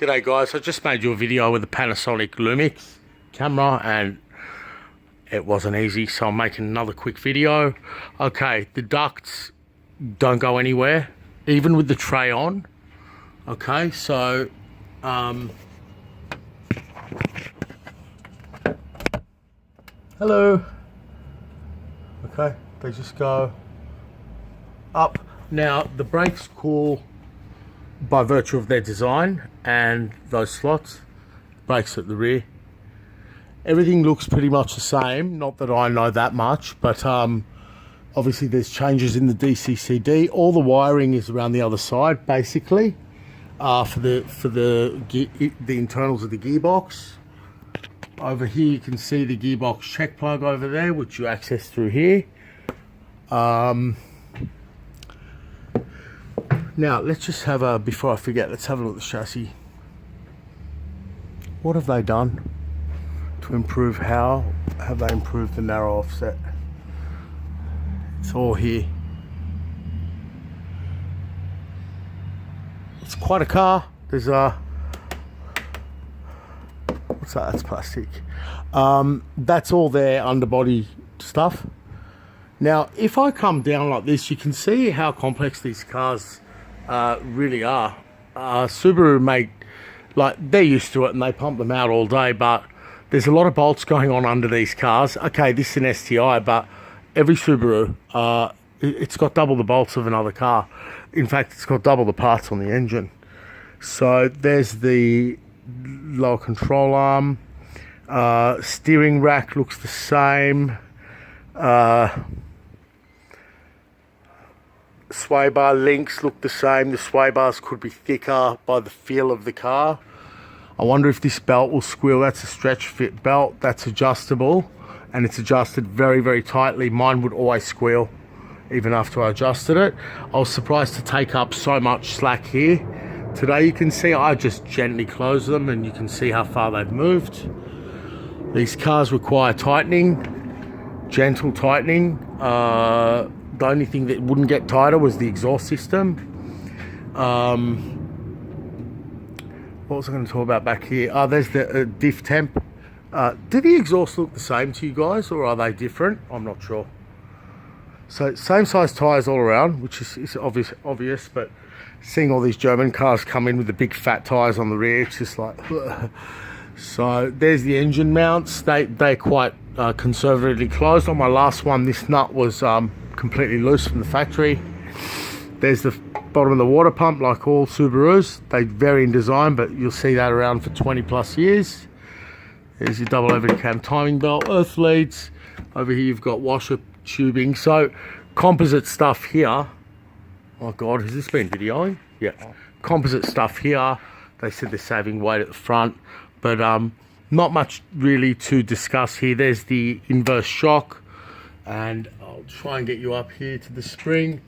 G'day guys, I just made you a video with the Panasonic Lumix camera and it wasn't easy, so I'm making another quick video. Okay, the ducts don't go anywhere, even with the tray on. Okay, so hello. Okay, they just go up. Now the brakes cool by virtue of their design and those slots, brakes at the rear. Everything looks pretty much the same, not that I know that much, but obviously there's changes in the DCCD. All the wiring is around the other side basically, for the internals of the gearbox. Over here you can see the gearbox check plug over there, which you access through here. Now let's just have a, before I forget, let's have a look at the chassis. What have they done to improve? How have they improved the narrow offset? It's all here. It's quite a car. There's a, what's that? That's plastic. That's all their underbody stuff. Now if I come down like this, you can see how complex these cars really are. Subaru make, like, they're used to it and they pump them out all day, but there's a lot of bolts going on under these cars. Okay, this is an STI, but every Subaru, it's got double the bolts of another car. In fact, it's got double the parts on the engine. So there's the lower control arm. Steering rack looks the same. Sway bar links look the same. The sway bars could be thicker by the feel of the car. I wonder if this belt will squeal. That's a stretch fit belt. That's adjustable and it's adjusted very, very tightly. Mine would always squeal even after I adjusted it. I was surprised to take up so much slack here. Today you can see I just gently close them and you can see how far they've moved. These cars require tightening, gentle tightening. The only thing that wouldn't get tighter was the exhaust system. What was I going to talk about back here? Oh, there's the diff temp. Do the exhausts look the same to you guys, or are they different? I'm not sure. So same size tyres all around, which is obvious, but seeing all these German cars come in with the big fat tyres on the rear, it's just like, ugh. So there's the engine mounts. They're quite conservatively closed. On my last one, this nut was completely loose from the factory. There's the bottom of the water pump, like all Subarus. They vary in design, but you'll see that around for 20 plus years. There's your double overhead cam timing belt, earth leads. Over here you've got washer tubing. So composite stuff here. Oh God, has this been videoing? Yeah. Composite stuff here. They said they're saving weight at the front, but not much really to discuss here. There's the inverse shock, and I'll try and get you up here to the spring.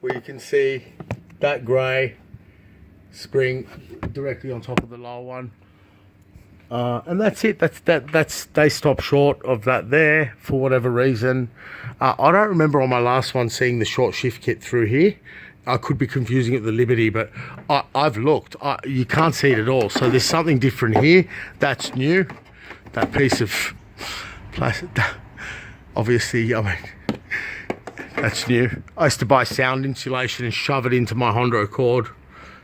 Where you can see that grey spring directly on top of the lower one. And that's it. That's they stop short of that there for whatever reason. I don't remember on my last one seeing the short shift kit through here. I could be confusing it with the Liberty, but I've looked. You can't see it at all. So there's something different here. That's new. That piece of plastic, obviously, I mean, that's new. I used to buy sound insulation and shove it into my Honda Accord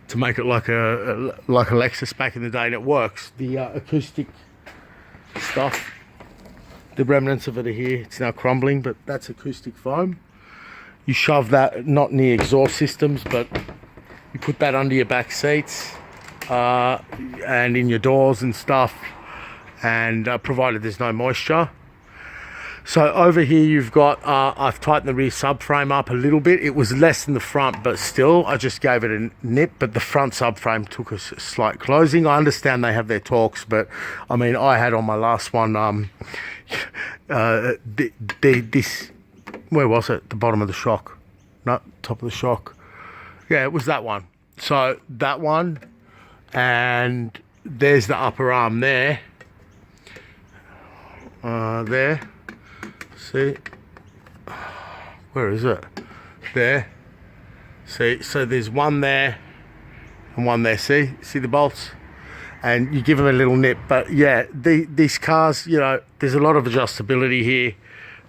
to make it like a Lexus back in the day, and it works. The acoustic stuff, the remnants of it are here. It's now crumbling, but that's acoustic foam. You shove that, not in the exhaust systems, but you put that under your back seats and in your doors and stuff, and provided there's no moisture. So over here you've got, I've tightened the rear subframe up a little bit. It was less than the front, but still, I just gave it a nip, but the front subframe took a slight closing. I understand they have their torques, but I mean, I had on my last one, this, where was it? The bottom of the shock. No, top of the shock. Yeah, it was that one. So that one, and there's the upper arm there. There. See? Where is it? there. See, so there's one there and one there. See the bolts, and you give them a little nip. But yeah, these cars, you know, there's a lot of adjustability here,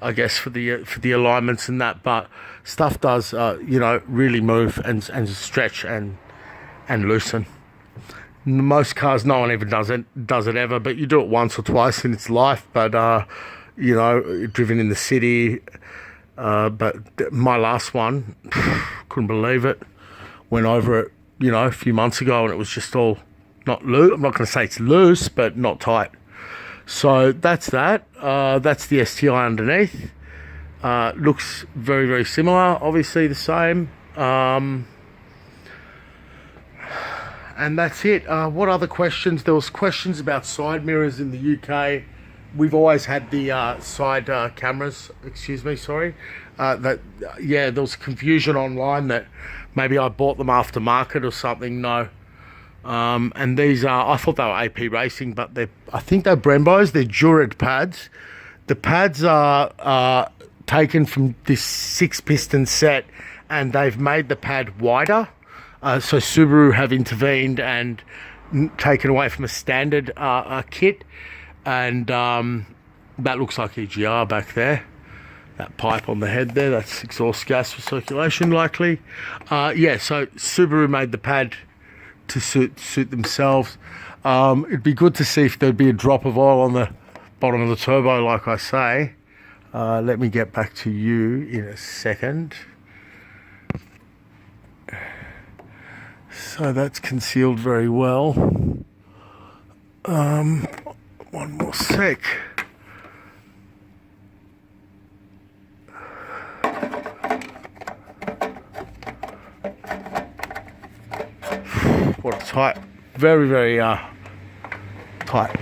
I guess, for the alignments and that. But stuff does, you know, really move and stretch and loosen. Most cars, no one ever does it ever, but you do it once or twice in its life. But you know, driven in the city. But my last one, couldn't believe it. Went over it, you know, a few months ago, and it was just all not loose. I'm not going to say it's loose, but not tight. So that's that. That's the STi underneath. Looks very, very similar. Obviously the same. And that's it. What other questions? There was questions about side mirrors in the UK. We've always had the side cameras. Excuse me, sorry. Yeah, there was confusion online that maybe I bought them aftermarket or something. No. And these are, I thought they were AP Racing, but I think they're Brembos. They're Durid pads. The pads are taken from this 6-piston set, and they've made the pad wider. So Subaru have intervened and taken away from a standard kit, and that looks like EGR back there. That pipe on the head there, that's exhaust gas for circulation likely. Yeah, so Subaru made the pad to suit themselves. It'd be good to see if there'd be a drop of oil on the bottom of the turbo, like I say. Let me get back to you in a second. So that's concealed very well. One more sec. What a tight, very, very tight.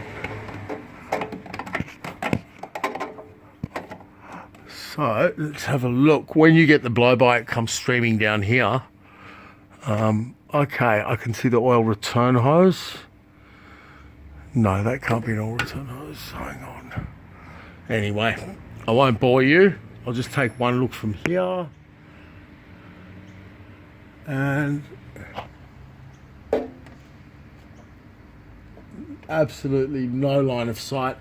So let's have a look. When you get the blow-by, it comes streaming down here. Okay, I can see the oil return hose. No, that can't be an oil return hose. Hang on. Anyway, I won't bore you. I'll just take one look from here. And absolutely no line of sight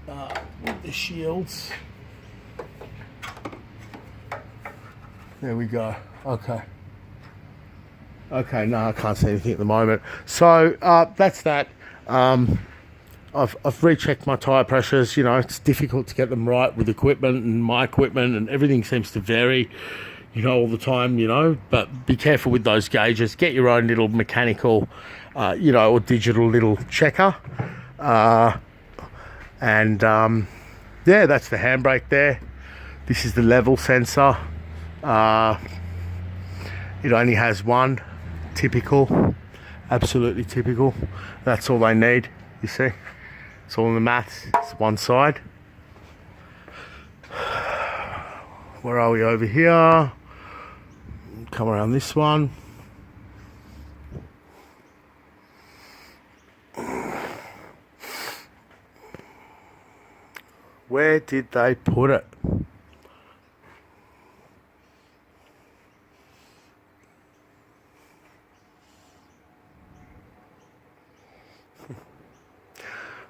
with the shields. There we go. Okay. Okay, no, I can't see anything at the moment. So that's that. I've rechecked my tyre pressures. You know, it's difficult to get them right with equipment, and my equipment and everything seems to vary, you know, all the time, you know. But be careful with those gauges. Get your own little mechanical, you know, or digital little checker. Yeah, that's the handbrake there. This is the level sensor. It only has one. Typical, absolutely typical. That's all they need, you see. It's all in the maths. It's one side. Where are we over here? Come around this one. Where did they put it?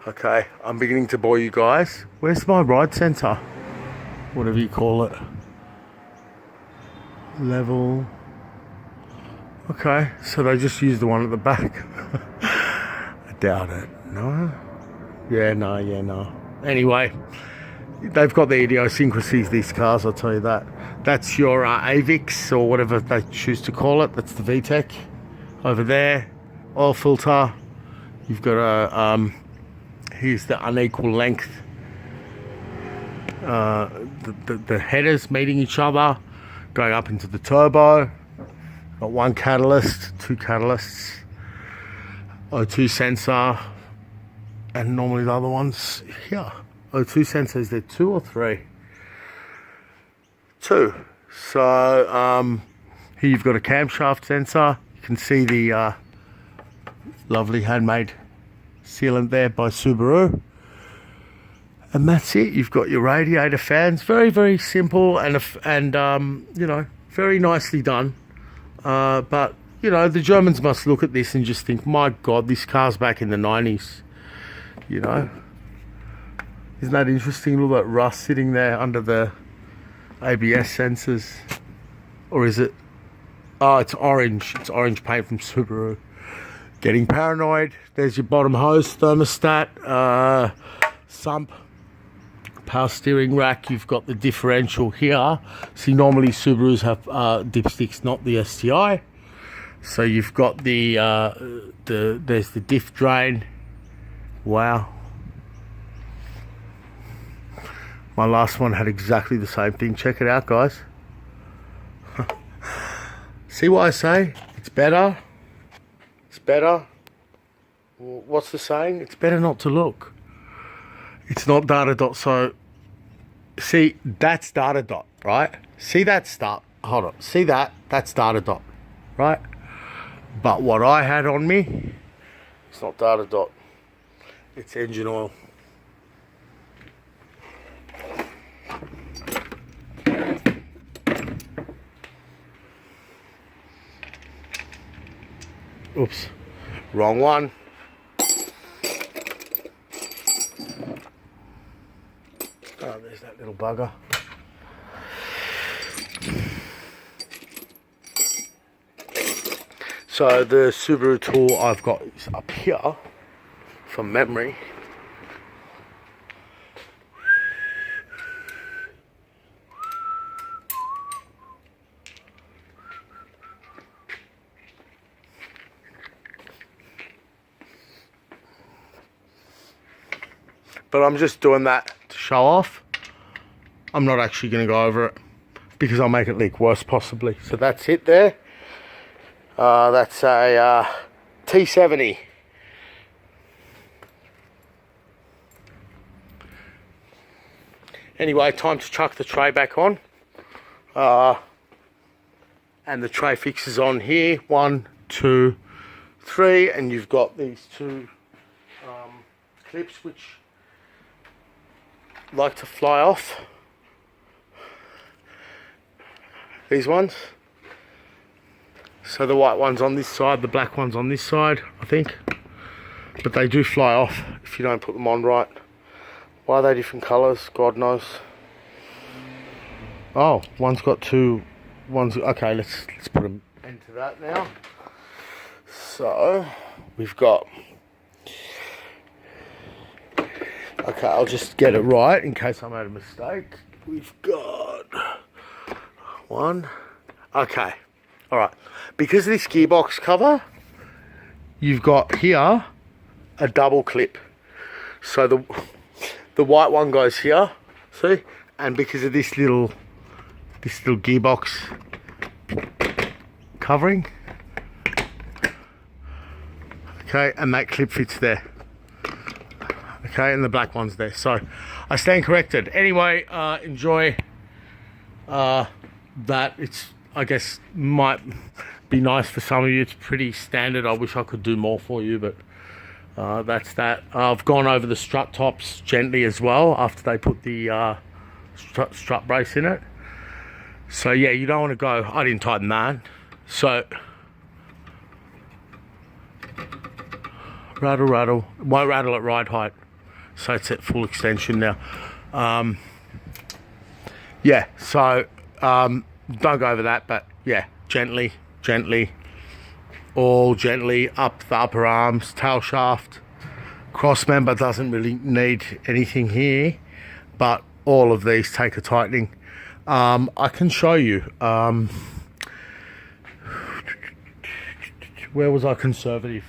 Okay, I'm beginning to bore you guys. Where's my ride sensor? Whatever you call it. Level. Okay, so they just used the one at the back. I doubt it. No? Yeah, no. Anyway, they've got the idiosyncrasies, these cars, I'll tell you that. That's your AVIX, or whatever they choose to call it. That's the VTEC over there. Oil filter. You've got a... here's the unequal length. The headers meeting each other, going up into the turbo. Got one catalyst, two catalysts, O2 sensor, and normally the other ones here. O2 sensors, they're 2 or 3? 2. So here you've got a camshaft sensor. You can see the lovely handmade sealant there by Subaru, And that's it. You've got your radiator fans. Very, very simple and you know, very nicely done. But, you know, the Germans must look at this and just think, my God, this car's back in the 90s. You know? Isn't that interesting? Look at that rust sitting there under the ABS sensors. Or is it? Oh, it's orange. It's orange paint from Subaru. Getting paranoid. There's your bottom hose, thermostat, sump, power steering rack. You've got the differential here. See, normally Subarus have dipsticks, not the STi. So you've got there's the diff drain. Wow. My last one had exactly the same thing. Check it out, guys. See what I say? It's better. It's better. What's the saying? It's better not to look. It's not data dot. So, see, that's data dot, right? See that start. Hold on. See that? That's data dot, right? But what I had on me, it's not data dot. It's engine oil. Oops, wrong one. Oh, there's that little bugger. So the Subaru tool I've got is up here from memory. But I'm just doing that to show off. I'm not actually going to go over it because I'll make it leak worse possibly. So that's it there. That's a T70. Anyway, time to chuck the tray back on. And the tray fixes on here. 1, 2, 3. And you've got these two clips which like to fly off. These ones. So the white one's on this side, the black one's on this side, I think. But they do fly off if you don't put them on right. Why are they different colours? God knows. Oh, one's got two. One's okay. Let's put them into that now. So we've got. Okay, I'll just get it right in case I made a mistake. We've got one. Okay, all right. Because of this gearbox cover, you've got here a double clip. So the white one goes here, see? And because of this little gearbox covering, okay, and that clip fits there. Okay, and the black one's there. So I stand corrected. Anyway, enjoy that. It's, I guess, might be nice for some of you. It's pretty standard. I wish I could do more for you, but that's that. I've gone over the strut tops gently as well after they put the strut brace in it. So yeah, you don't want to go. I didn't tighten that. So rattle, rattle. It won't rattle at ride height. So it's at full extension now. Yeah, so don't go over that, but yeah, gently, all gently up the upper arms, tail shaft. Cross member doesn't really need anything here, but all of these take a tightening. I can show you. Where was I conservative?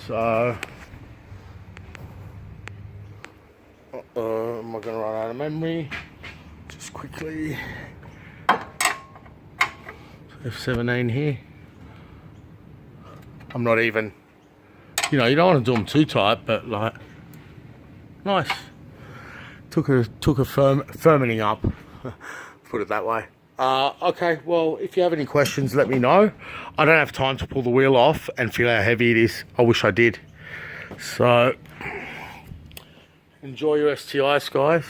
So am I going to run out of memory? Just quickly. F17 here. I'm not even, you know, you don't want to do them too tight, but like, nice. Took a firming up, put it that way. Okay, well, if you have any questions, let me know. I don't have time to pull the wheel off and feel how heavy it is. I wish I did. So, Enjoy your STIs, guys.